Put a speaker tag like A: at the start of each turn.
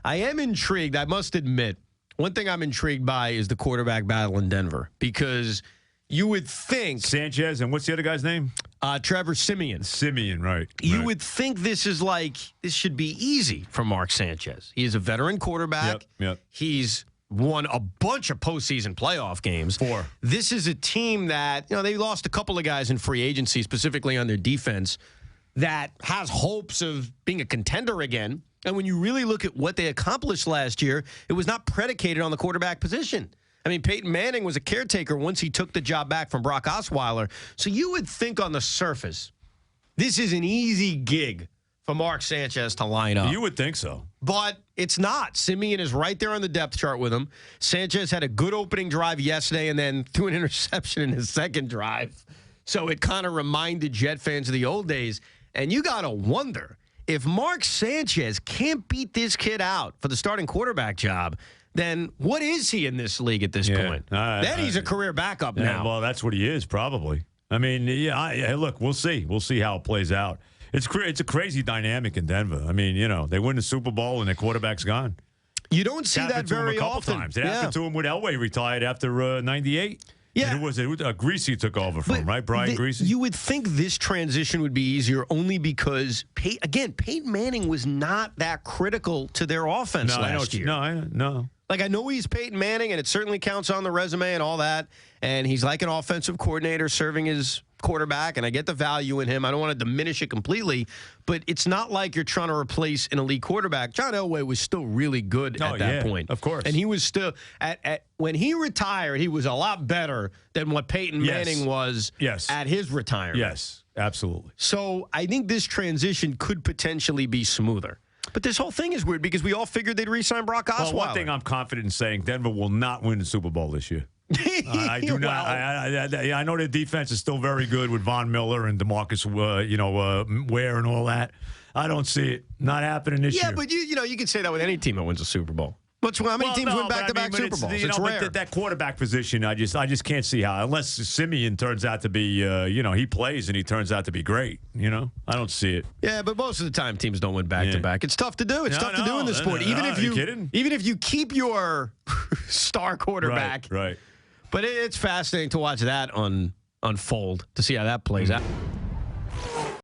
A: I am intrigued, I must admit. One thing I'm intrigued by is the quarterback battle in Denver because you would think
B: Sanchez, and what's the other guy's name?
A: Trevor Siemian.
B: Siemian, right.
A: You would think this should be easy for Mark Sanchez. He is a veteran quarterback.
B: Yep.
A: He's won a bunch of postseason playoff games.
B: 4.
A: This is a team that, they lost a couple of guys in free agency, specifically on their defense, that has hopes of being a contender again. And when you really look at what they accomplished last year, it was not predicated on the quarterback position. I mean, Peyton Manning was a caretaker once he took the job back from Brock Osweiler. So you would think on the surface, this is an easy gig for Mark Sanchez to line up.
B: You would think so.
A: But it's not. Siemian is right there on the depth chart with him. Sanchez had a good opening drive yesterday and then threw an interception in his second drive. So it kind of reminded Jet fans of the old days. And you got to wonder, if Mark Sanchez can't beat this kid out for the starting quarterback job, then what is he in this league at this point? Then he's a career backup now.
B: Well, that's what he is, probably. I mean, look, we'll see. We'll see how it plays out. It's a crazy dynamic in Denver. I mean, they win the Super Bowl and their quarterback's gone.
A: You don't see that very often.
B: Times. It happened to him with Elway retired after 98.
A: Yeah.
B: And who was it? Greasy took over from, right? Brian Greasy?
A: You would think this transition would be easier only because, Peyton Manning was not that critical to their offense last year.
B: No.
A: Like, I know he's Peyton Manning, and it certainly counts on the resume and all that, and he's like an offensive coordinator serving as quarterback, and I get the value in him. I don't want to diminish it completely, but it's not like you're trying to replace an elite quarterback. John Elway was still really good at that point.
B: Of course.
A: And he was still, when he retired, he was a lot better than what Peyton Manning was at his retirement.
B: Yes, absolutely.
A: So I think this transition could potentially be smoother. But this whole thing is weird because we all figured they'd re-sign Brock Osweiler.
B: Well, one thing I'm confident in saying, Denver will not win the Super Bowl this year. I do not. I know their defense is still very good with Von Miller and DeMarcus, Ware and all that. I don't see it not happening this year.
A: Yeah, but you can say that with any team that wins a Super Bowl. How many teams win back-to-back Super Bowls? It's rare.
B: But that quarterback position, I just can't see how. Unless Siemian turns out to be, he plays and he turns out to be great. I don't see it.
A: Yeah, but most of the time teams don't win back-to-back. It's tough to do. It's tough to do in this sport. Even if you keep your star quarterback.
B: Right.
A: But it's fascinating to watch that unfold, to see how that plays out.